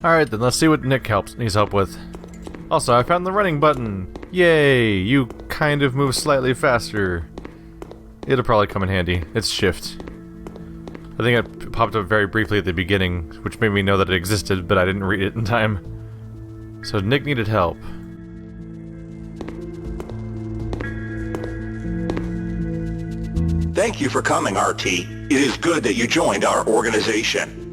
Alright then, let's see what Nick needs help with. Also, I found the running button! Yay! You kind of move slightly faster. It'll probably come in handy. It's shift. I think it popped up very briefly at the beginning, which made me know that it existed, but I didn't read it in time. So Nick needed help. Thank you for coming, RT. It is good that you joined our organization.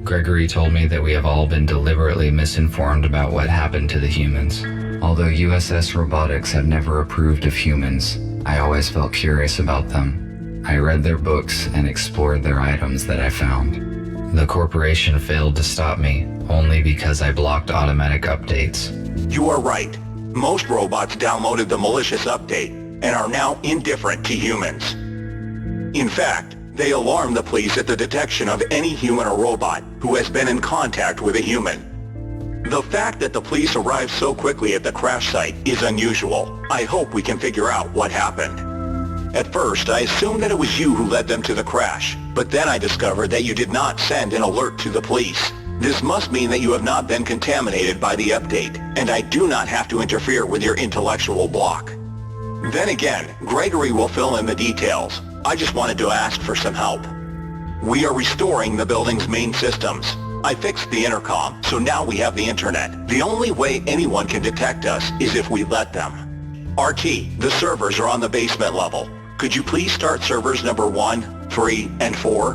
Gregory told me that we have all been deliberately misinformed about what happened to the humans. Although USS Robotics have never approved of humans, I always felt curious about them. I read their books and explored their items that I found. The corporation failed to stop me, only because I blocked automatic updates. You are right. Most robots downloaded the malicious update and are now indifferent to humans. In fact, they alarm the police at the detection of any human or robot who has been in contact with a human. The fact that the police arrived so quickly at the crash site is unusual. I hope we can figure out what happened. At first, I assumed that it was you who led them to the crash, but then I discovered that you did not send an alert to the police. This must mean that you have not been contaminated by the update, and I do not have to interfere with your intellectual block. Then again, Gregory will fill in the details. I just wanted to ask for some help. We are restoring the building's main systems. I fixed the intercom, so now we have the internet. The only way anyone can detect us is if we let them. RT, the servers are on the basement level. Could you please start servers number 1, 3, and 4?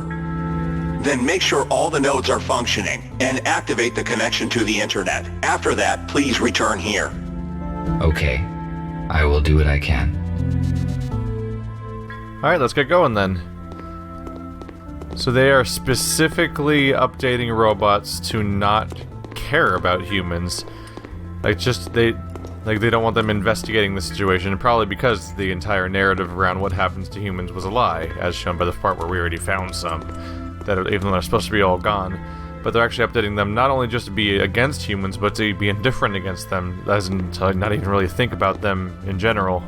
Then make sure all the nodes are functioning and activate the connection to the internet. After that, please return here. Okay, I will do what I can. Alright, let's get going then. So they are specifically updating robots to not care about humans. They don't want them investigating the situation, probably because the entire narrative around what happens to humans was a lie, as shown by the part where we already found some, that even though they're supposed to be all gone. But they're actually updating them not only just to be against humans, but to be indifferent against them, as in to not even really think about them in general.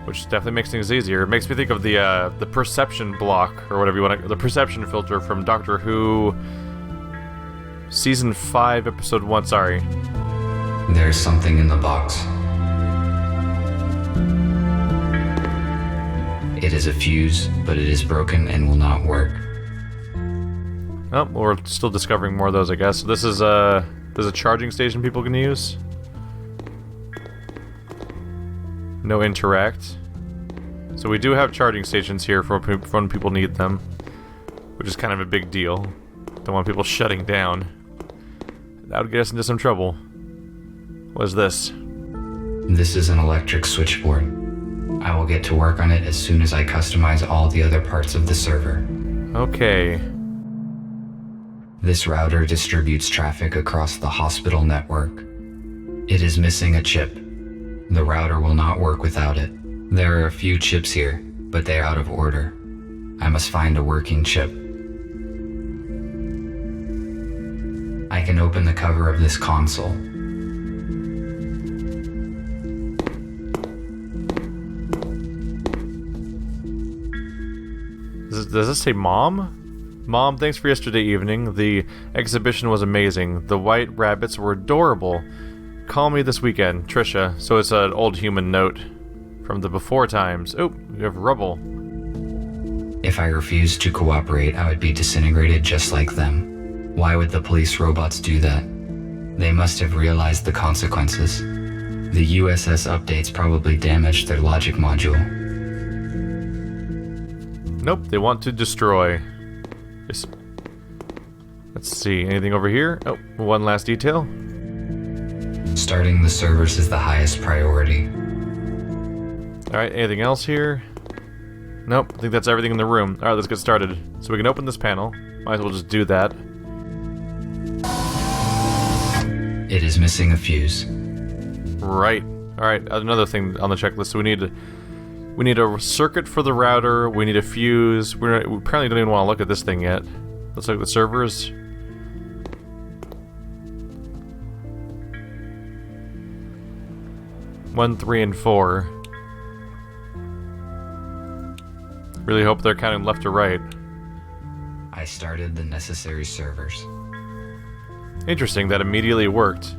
Which definitely makes things easier. It makes me think of the perception block, or whatever you want to, the perception filter from Doctor Who Season 5, Episode 1, sorry. There's something in the box. It is a fuse, but it is broken and will not work. Oh, well, we're still discovering more of those, I guess. So this is there's a charging station people can use. No interact. So we do have charging stations here for when people need them, which is kind of a big deal. Don't want people shutting down. That would get us into some trouble. What is this? This is an electric switchboard. I will get to work on it as soon as I customize all the other parts of the server. Okay. This router distributes traffic across the hospital network. It is missing a chip. The router will not work without it. There are a few chips here, but they are out of order. I must find a working chip. I can open the cover of this console. Does this say Mom? Mom, thanks for yesterday evening. The exhibition was amazing. The white rabbits were adorable. Call me this weekend, Trisha. So it's an old human note from the before times. Oh, we have rubble. If I refused to cooperate, I would be disintegrated just like them. Why would the police robots do that? They must have realized the consequences. The USS updates probably damaged their logic module. Nope, they want to destroy. Let's see, anything over here? Oh, one last detail. Starting the servers is the highest priority. Alright, anything else here? Nope, I think that's everything in the room. Alright, let's get started. So we can open this panel. Might as well just do that. It is missing a fuse. Right. Alright, another thing on the checklist. So we need a circuit for the router, we need a fuse. We apparently don't even want to look at this thing yet. Let's look at the servers. One, 3, and 4. Really hope they're counting left to right. I started the necessary servers. Interesting, that immediately worked.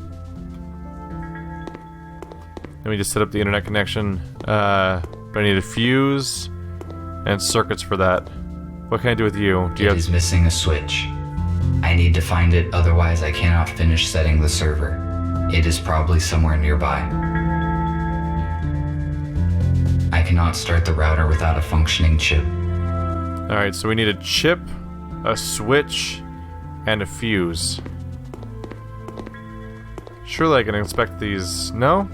Let me just set up the internet connection. But I need a fuse and circuits for that. What can I do with you? It is missing a switch. I need to find it, otherwise I cannot finish setting the server. It is probably somewhere nearby. I cannot start the router without a functioning chip. Alright, so we need a chip, a switch, and a fuse. Surely I can inspect these. No?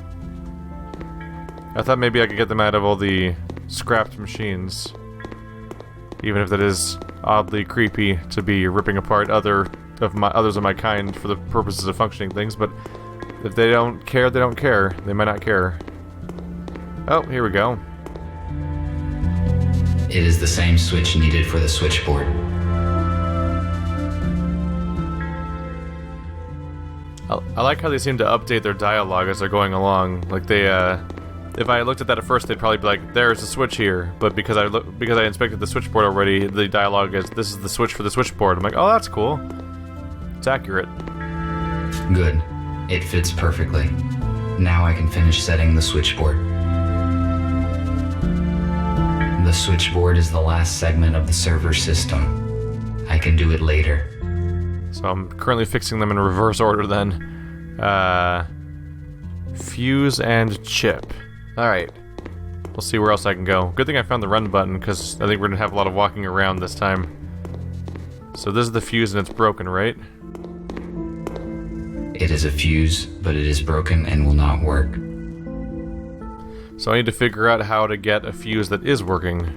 I thought maybe I could get them out of all the scrapped machines. Even if that is oddly creepy to be ripping apart others of my kind for the purposes of functioning things, but if they don't care, they don't care. They might not care. Oh, here we go. It is the same switch needed for the switchboard. I like how they seem to update their dialogue as they're going along. Like they, if I looked at that at first, they'd probably be like, "There's a switch here," but because I inspected the switchboard already, the dialogue is, "This is the switch for the switchboard." I'm like, "Oh, that's cool. It's accurate." Good. It fits perfectly. Now I can finish setting the switchboard. The switchboard is the last segment of the server system. I can do it later. So I'm currently fixing them in reverse order then. Fuse and chip. Alright. We'll see where else I can go. Good thing I found the run button, because I think we're going to have a lot of walking around this time. So this is the fuse and it's broken, right? It is a fuse, but it is broken and will not work. So I need to figure out how to get a fuse that is working.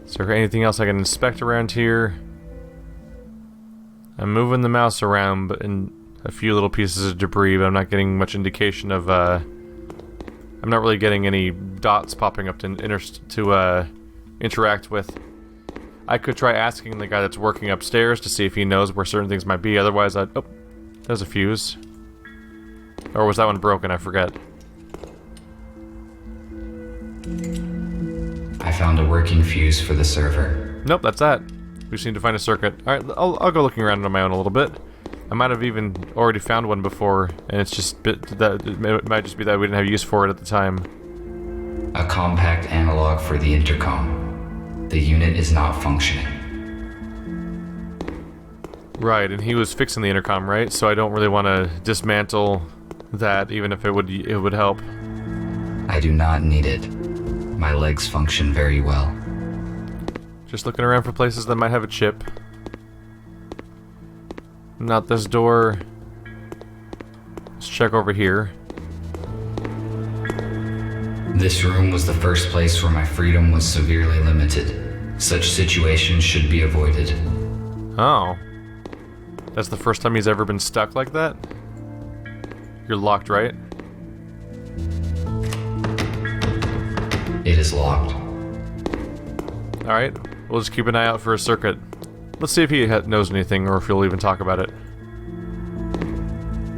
Is there anything else I can inspect around here? I'm moving the mouse around in a few little pieces of debris, but I'm not getting much indication of, I'm not really getting any dots popping up to interact with. I could try asking the guy that's working upstairs to see if he knows where certain things might be, otherwise I'd... Oh, there's a fuse. Or was that one broken? I forget. I found a working fuse for the server. Nope, that's that. We just need to find a circuit. Alright, I'll go looking around on my own a little bit. I might have even already found one before, and it's just it might just be that we didn't have use for it at the time. A compact analog for the intercom. The unit is not functioning. Right, and he was fixing the intercom, right? So I don't really want to dismantle that, even if it would help. I do not need it. My legs function very well. Just looking around for places that might have a chip. Not this door. Let's check over here. This room was the first place where my freedom was severely limited. Such situations should be avoided. Oh. That's the first time he's ever been stuck like that? You're locked, right? It is locked. Alright, we'll just keep an eye out for a circuit. Let's see if he knows anything, or if he'll even talk about it.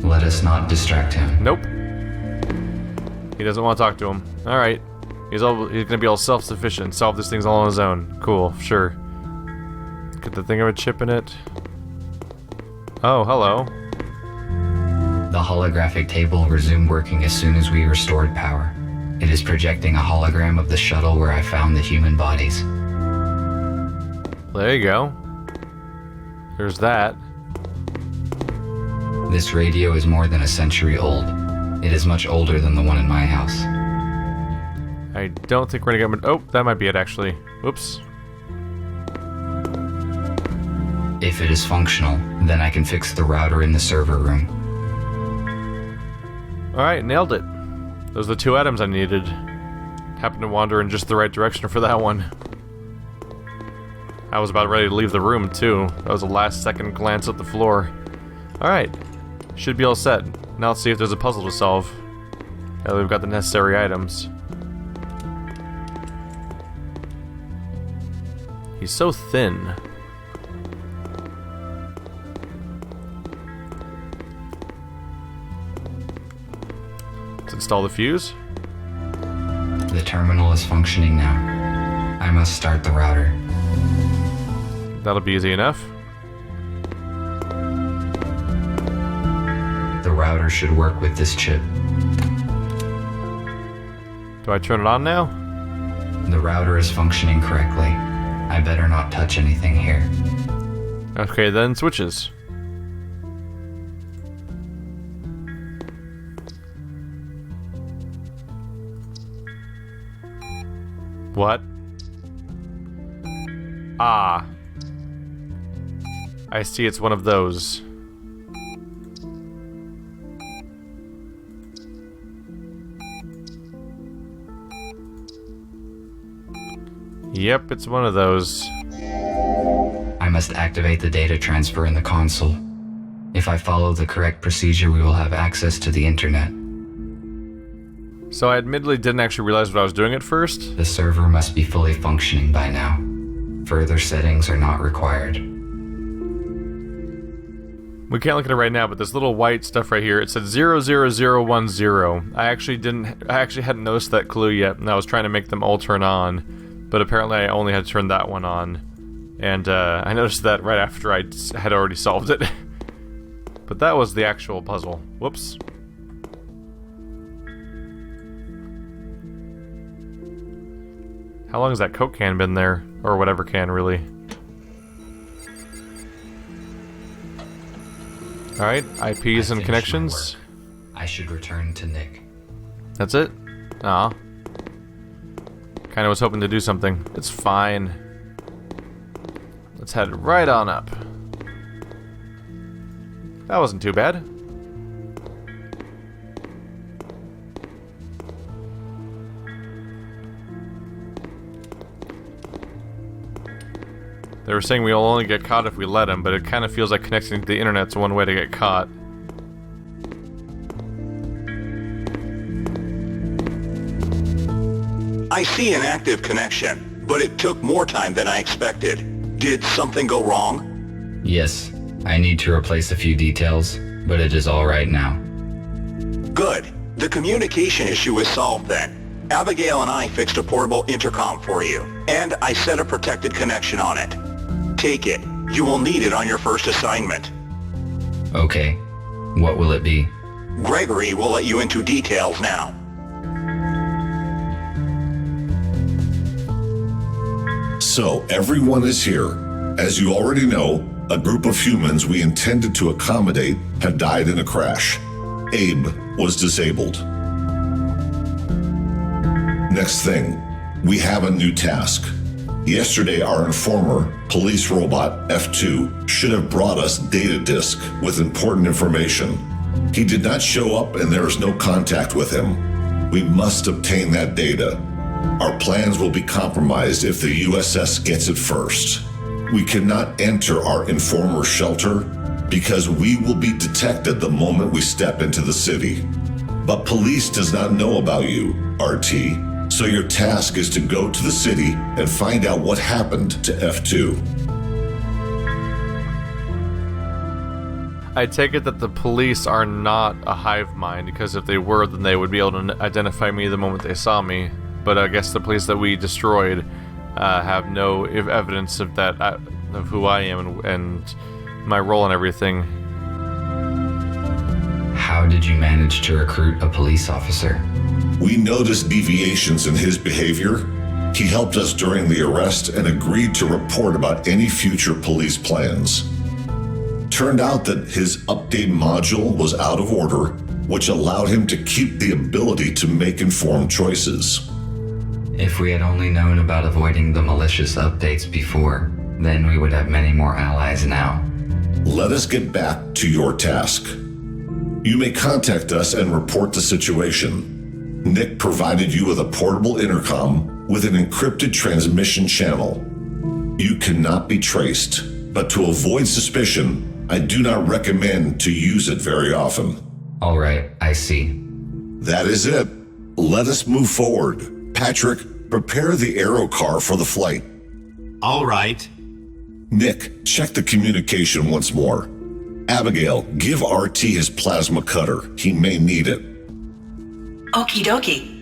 Let us not distract him. Nope. He doesn't want to talk to him. Alright. He's gonna be all self-sufficient, solve these things all on his own. Cool, sure. Get the thing of a chip in it. Oh, hello. The holographic table resumed working as soon as we restored power. It is projecting a hologram of the shuttle where I found the human bodies. There you go. There's that. This radio is more than a century old. It is much older than the one in my house. I don't think we're gonna get... Oh, that might be it, actually. Whoops. If it is functional, then I can fix the router in the server room. Alright, nailed it. Those are the two items I needed. Happened to wander in just the right direction for that one. I was about ready to leave the room, too. That was a last-second glance at the floor. Alright. Should be all set. Now let's see if there's a puzzle to solve. Now that we've got the necessary items. He's so thin. Let's install the fuse. The terminal is functioning now. I must start the router. router should work with this chip. Do I turn it on now? The router is functioning correctly. I better not touch anything here. Okay, then switches. What? Ah. I see, it's one of those. Yep, it's one of those. I must activate the data transfer in the console. If I follow the correct procedure, we will have access to the internet. So I admittedly didn't actually realize what I was doing at first. The server must be fully functioning by now. Further settings are not required. We can't look at it right now, but this little white stuff right here, it said 00010. I actually hadn't noticed that clue yet, and I was trying to make them all turn on, but apparently I only had to turn that one on. And I noticed that right after I had already solved it. But that was the actual puzzle. Whoops. How long has that Coke can been there? Or whatever can, really. Alright, IPs and connections. I should return to Nick. That's it? Aw. Kinda was hoping to do something. It's fine. Let's head right on up. That wasn't too bad. They were saying we'll only get caught if we let them, but it kind of feels like connecting to the internet's one way to get caught. I see an active connection, but it took more time than I expected. Did something go wrong? Yes, I need to replace a few details, but it is all right now. Good. The communication issue is solved then. Abigail and I fixed a portable intercom for you, and I set a protected connection on it. Take it. You will need it on your first assignment. Okay. What will it be? Gregory will let you into details now. So, everyone is here. As you already know, a group of humans we intended to accommodate have died in a crash. Abe was disabled. Next thing, we have a new task. Yesterday, our informer, police robot F2, should have brought us data disk with important information. He did not show up and there is no contact with him. We must obtain that data. Our plans will be compromised if the USS gets it first. We cannot enter our informer's shelter because we will be detected the moment we step into the city. But police does not know about you, RT. So your task is to go to the city and find out what happened to F2. I take it that the police are not a hive mind, because if they were, then they would be able to identify me the moment they saw me. But I guess the police that we destroyed have no evidence of that, of who I am and my role and everything. How did you manage to recruit a police officer? We noticed deviations in his behavior. He helped us during the arrest and agreed to report about any future police plans. Turned out that his update module was out of order, which allowed him to keep the ability to make informed choices. If we had only known about avoiding the malicious updates before, then we would have many more allies now. Let us get back to your task. You may contact us and report the situation. Nick provided you with a portable intercom with an encrypted transmission channel. You cannot be traced, but to avoid suspicion, I do not recommend to use it very often. All right, I see. That is it. Let us move forward. Patrick, prepare the aero car for the flight. All right. Nick, check the communication once more. Abigail, give RT his plasma cutter. He may need it. Okie dokie.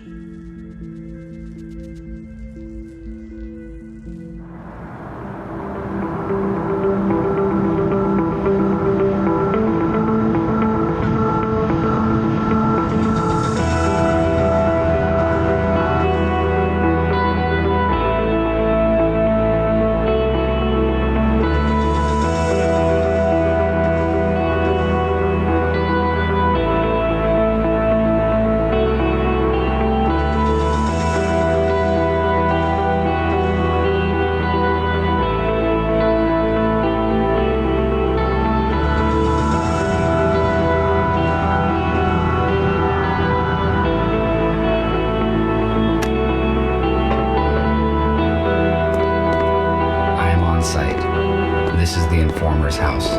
Ballard's house.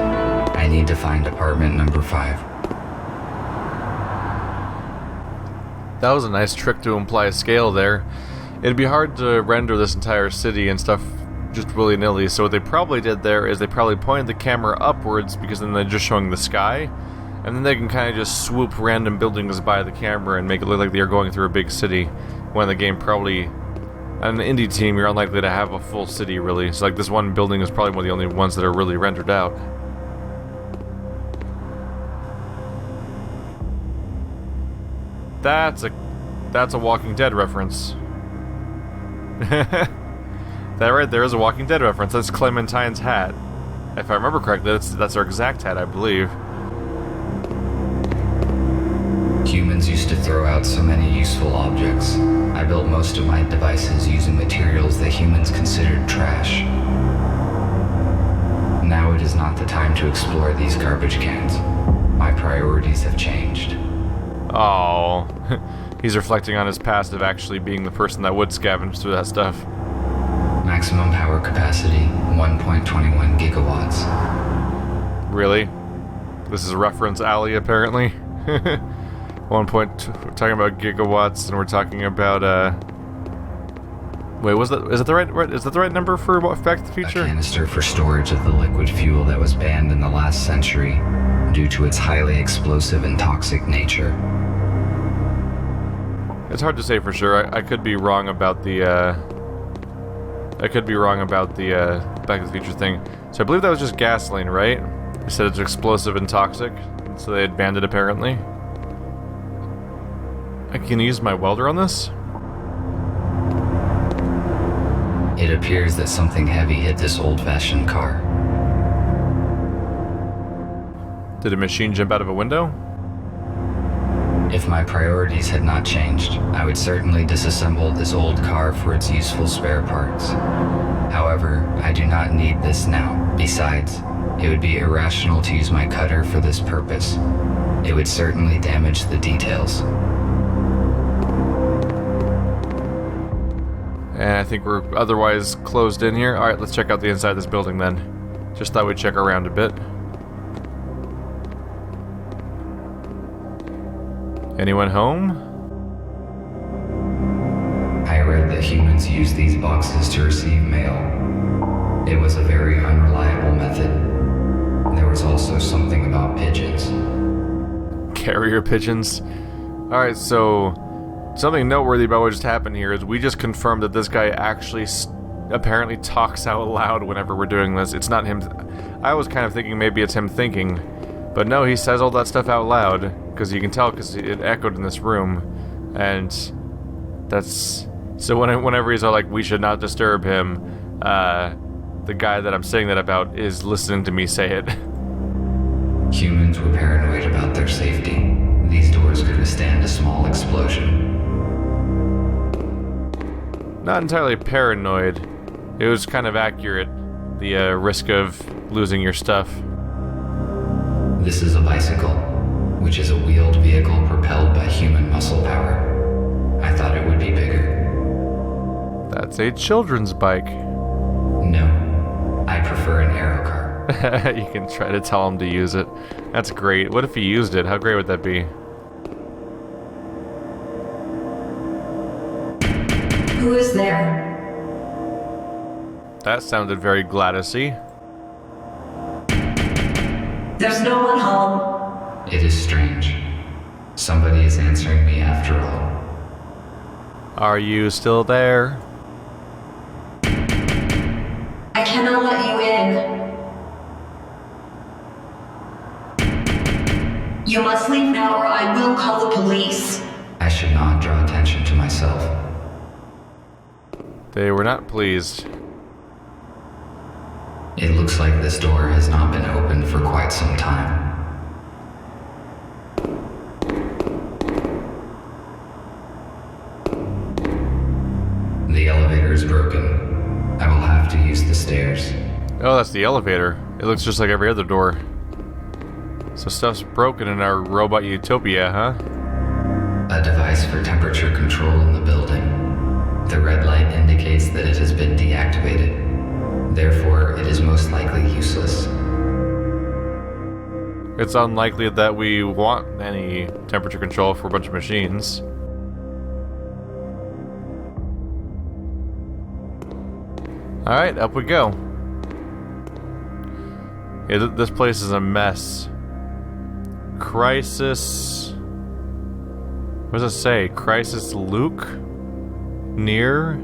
I need to find apartment number 5. That was a nice trick to imply a scale there. It'd be hard to render this entire city and stuff just willy-nilly, so what they probably did there is they probably pointed the camera upwards because then they're just showing the sky, and then they can kind of just swoop random buildings by the camera and make it look like they're going through a big city, when the game probably, on an indie team, you're unlikely to have a full city, really. So like this one building is probably one of the only ones that are really rendered out. That's a Walking Dead reference. That right there is a Walking Dead reference. That's Clementine's hat. If I remember correctly, that's her exact hat, I believe. Humans used to throw out so many useful objects. I built most of my devices using materials that humans considered trash. Now it is not the time to explore these garbage cans. My priorities have changed. Oh, he's reflecting on his past of actually being the person that would scavenge through that stuff. Maximum power capacity, 1.21 gigawatts. Really? This is a reference alley, apparently. We're talking about gigawatts, and we're talking about, wait, is that the right number for Back to the Future? A canister for storage of the liquid fuel that was banned in the last century due to its highly explosive and toxic nature. It's hard to say for sure. I could be wrong about the, Back to the Future thing. So I believe that was just gasoline, right? They said it's explosive and toxic, so they had banned it apparently. I can use my welder on this? It appears that something heavy hit this old-fashioned car. Did a machine jump out of a window? If my priorities had not changed, I would certainly disassemble this old car for its useful spare parts. However, I do not need this now. Besides, it would be irrational to use my cutter for this purpose. It would certainly damage the details. And I think we're otherwise closed in here. Alright, let's check out the inside of this building then. Just thought we'd check around a bit. Anyone home? I read that humans use these boxes to receive mail. It was a very unreliable method. There was also something about pigeons. Carrier pigeons. Alright, so something noteworthy about what just happened here is we just confirmed that this guy actually apparently talks out loud whenever we're doing this. It's not him. I was kind of thinking maybe it's him thinking, but no, he says all that stuff out loud, because you can tell because it echoed in this room, and that's... So whenever he's all like, we should not disturb him, the guy that I'm saying that about is listening to me say it. Humans were paranoid about their safety. These doors could withstand a small explosion. Not entirely paranoid. It was kind of accurate, the risk of losing your stuff. This is a bicycle, which is a wheeled vehicle propelled by human muscle power. I thought it would be bigger. That's a children's bike. No, I prefer an aero car. You can try to tell him to use it. That's great. What if he used it? How great would that be? Who is there? That sounded very Gladys-y. There's no one home. It is strange. Somebody is answering me after all. Are you still there? I cannot let you in. You must leave now or I will call the police. I should not draw attention to myself. They were not pleased. It looks like this door has not been opened for quite some time. The elevator is broken. I will have to use the stairs. Oh, that's the elevator. It looks just like every other door. So stuff's broken in our robot utopia, huh? A device for temperature control in the building. The red light indicates that it has been deactivated. Therefore, it is most likely useless. It's unlikely that we want any temperature control for a bunch of machines. Alright, up we go. Yeah, this place is a mess. Crisis... What does it say? Crisis Luke? Near?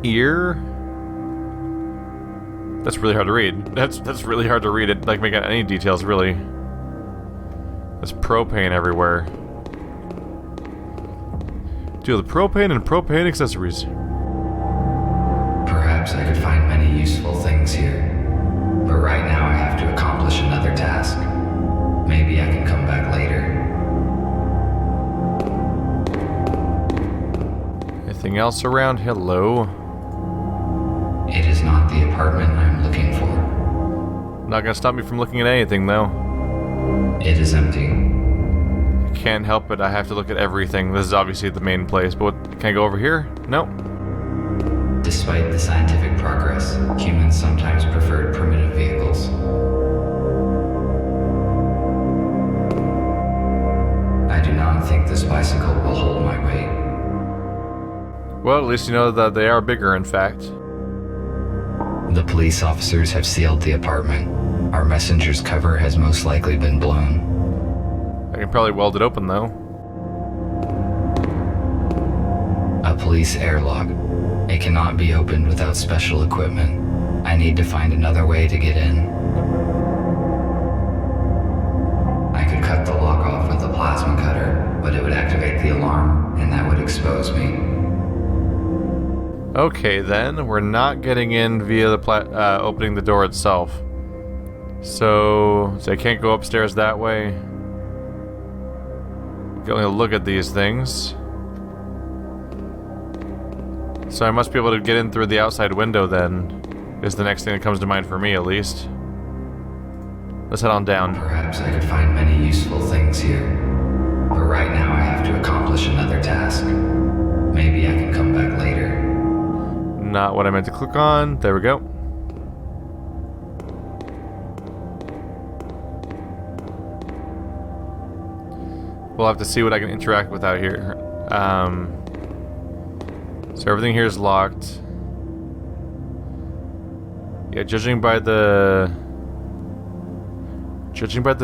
Ear? That's really hard to read. That's really hard to read. It like make out any details really. There's propane everywhere. Dude, the propane and propane accessories. Perhaps I could find many useful things here. But right now I have to accomplish another task. Maybe I can come back later. Anything else around? Hello. It is not the apartment I'm looking for. Not gonna stop me from looking at anything though. It is empty. I can't help it, I have to look at everything. This is obviously the main place, but can I go over here? No. Despite the scientific progress, humans sometimes preferred primitive vehicles. I do not think this bicycle will hold my weight. Well, at least you know that they are bigger, in fact. The police officers have sealed the apartment. Our messenger's cover has most likely been blown. I can probably weld it open, though. A police airlock. It cannot be opened without special equipment. I need to find another way to get in. I could cut the lock off with a plasma cutter, but it would activate the alarm, and that would expose me. Okay, then. We're not getting in via the opening the door itself. So I can't go upstairs that way. I can only look at these things. So I must be able to get in through the outside window then, is the next thing that comes to mind for me, at least. Let's head on down. Perhaps I could find many useful things here. But right now I have to accomplish another task. Maybe I can come back later. Not what I meant to click on. There we go. We'll have to see what I can interact with out here. So everything here is locked. Yeah, judging by the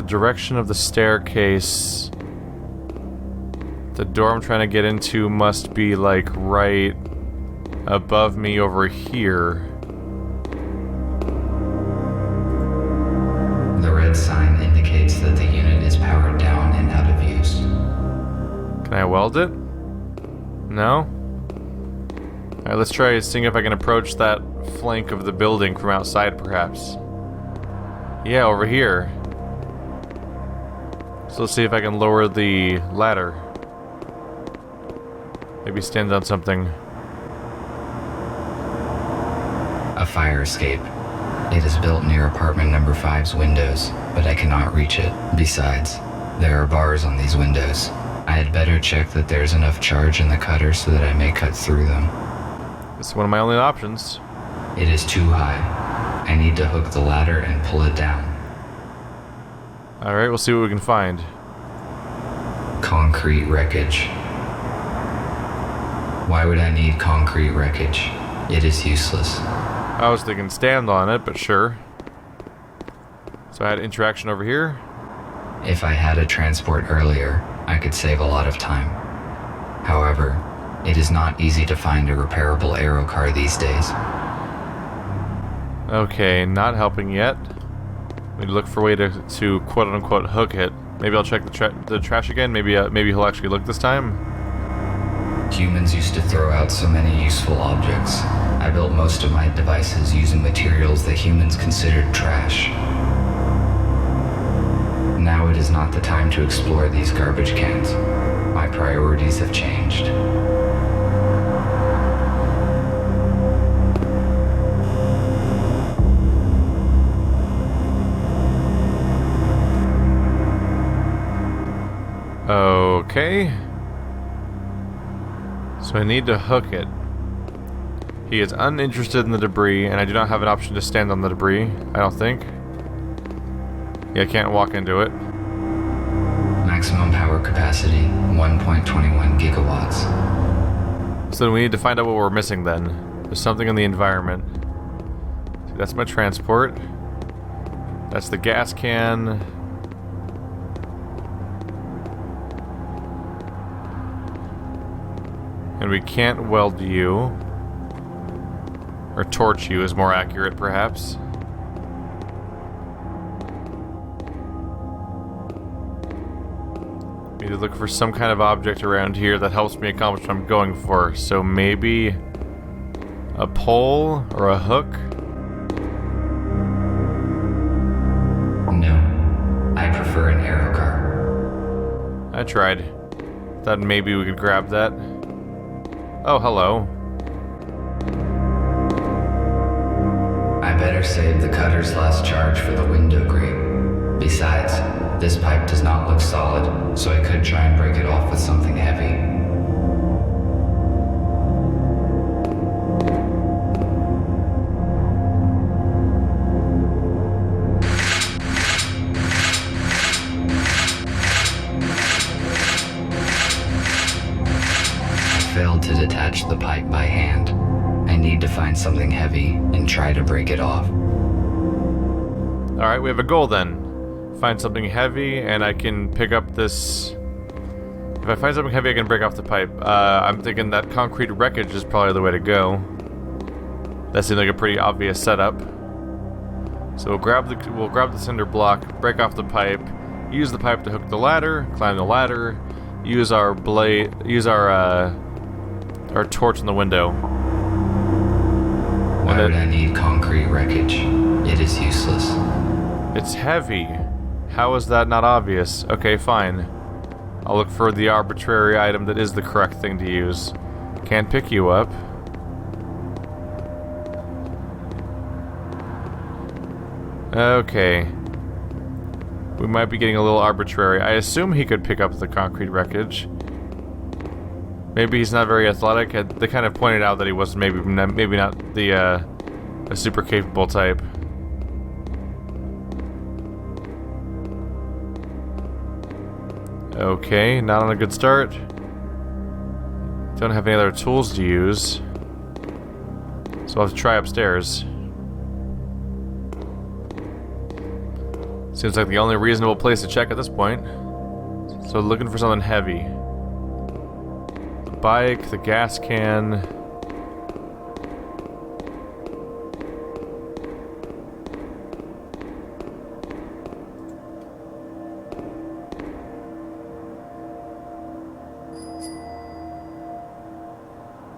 direction of the staircase, the door I'm trying to get into must be like right above me over here. The red sign indicates that the unit is powered down and out of use. Can I weld it? No? Alright, let's try seeing if I can approach that flank of the building from outside, perhaps. Yeah, over here. So let's see if I can lower the ladder. Maybe stand on something. A fire escape. It is built near apartment number 5's windows, but I cannot reach it. Besides, there are bars on these windows. I had better check that there's enough charge in the cutter so that I may cut through them. It's one of my only options. It is too high. I need to hook the ladder and pull it down. Alright, we'll see what we can find. Concrete wreckage. Why would I need concrete wreckage? It is useless. I was thinking stand on it, but sure. So I had interaction over here. If I had a transport earlier, I could save a lot of time. However, it is not easy to find a repairable aero car these days. Okay, not helping yet. We look for a way to quote-unquote hook it. Maybe I'll check the trash again. Maybe he'll actually look this time. Humans used to throw out so many useful objects. I built most of my devices using materials that humans considered trash. Now it is not the time to explore these garbage cans. My priorities have changed. Okay. So I need to hook it. He is uninterested in the debris, and I do not have an option to stand on the debris, I don't think. Yeah, I can't walk into it. Maximum power capacity, 1.21 gigawatts. So we need to find out what we're missing then. There's something in the environment. See, that's my transport. That's the gas can. And we can't weld you. Or torch you is more accurate, perhaps. Need to look for some kind of object around here that helps me accomplish what I'm going for. So maybe a pole or a hook? No, I prefer an arrow car. I tried. Thought maybe we could grab that. Oh, hello. I better save the cutter's last charge for the window grate. Besides, this pipe does not look solid, so I could try and break it off with something heavy. I failed to detach the pipe by hand. I need to find something heavy and try to break it off. Alright, we have a goal then. Find something heavy, and I can pick up this... If I find something heavy, I can break off the pipe. I'm thinking that concrete wreckage is probably the way to go. That seems like a pretty obvious setup. So we'll grab the cinder block, break off the pipe, use the pipe to hook the ladder, climb the ladder, use our torch in the window. Why would I need concrete wreckage? It is useless. It's heavy. How is that not obvious? Okay, fine. I'll look for the arbitrary item that is the correct thing to use. Can't pick you up. Okay. We might be getting a little arbitrary. I assume he could pick up the concrete wreckage. Maybe he's not very athletic. They kind of pointed out that he was maybe not the a super capable type. Okay, not on a good start. Don't have any other tools to use. So I'll have to try upstairs. Seems like the only reasonable place to check at this point. So looking for something heavy. The bike, the gas can.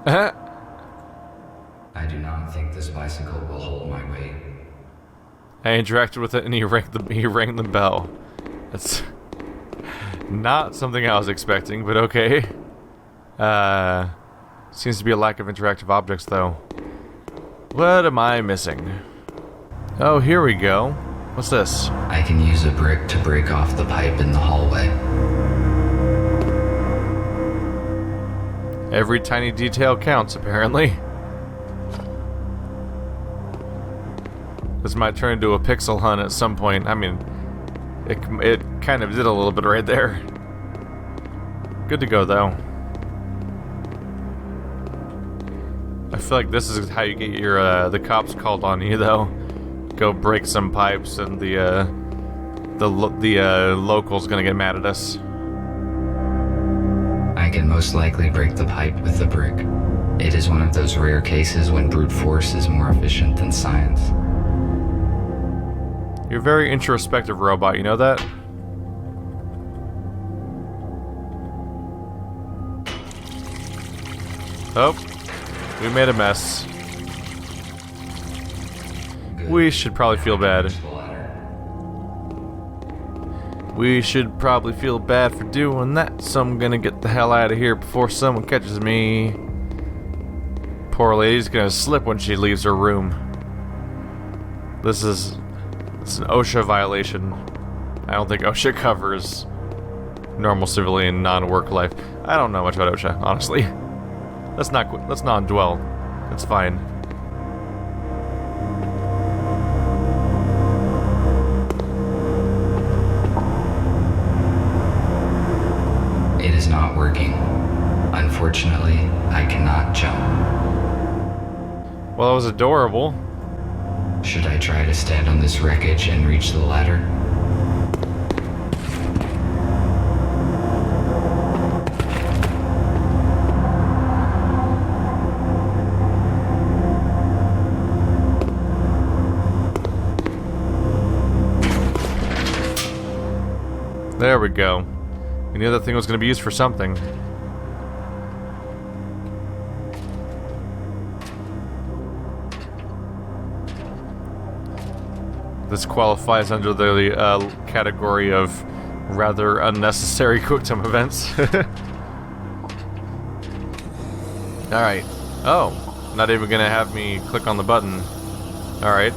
I do not think this bicycle will hold my weight. I interacted with it and he rang the bell. That's not something I was expecting, but okay. Seems to be a lack of interactive objects though. What am I missing? Oh, here we go. What's this? I can use a brick to break off the pipe in the hallway. Every tiny detail counts, apparently. This might turn into a pixel hunt at some point. I mean, it kind of did a little bit right there. Good to go, though. I feel like this is how you get your the cops called on you, though. Go break some pipes, and the local's gonna get mad at us. I can most likely break the pipe with the brick. It is one of those rare cases when brute force is more efficient than science. You're a very introspective robot, you know that? Oh, we made a mess. We should probably feel bad. We should probably feel bad for doing that, so I'm gonna get the hell out of here before someone catches me. Poor lady's gonna slip when she leaves her room. This is an OSHA violation. I don't think OSHA covers normal civilian non-work life. I don't know much about OSHA, honestly. Let's not dwell. It's fine. not working. Unfortunately, I cannot jump. Well, it was adorable. Should I try to stand on this wreckage and reach the ladder? There we go. I knew that thing was going to be used for something. This qualifies under the category of rather unnecessary QuickTime events. Alright. Oh, not even going to have me click on the button. Alright.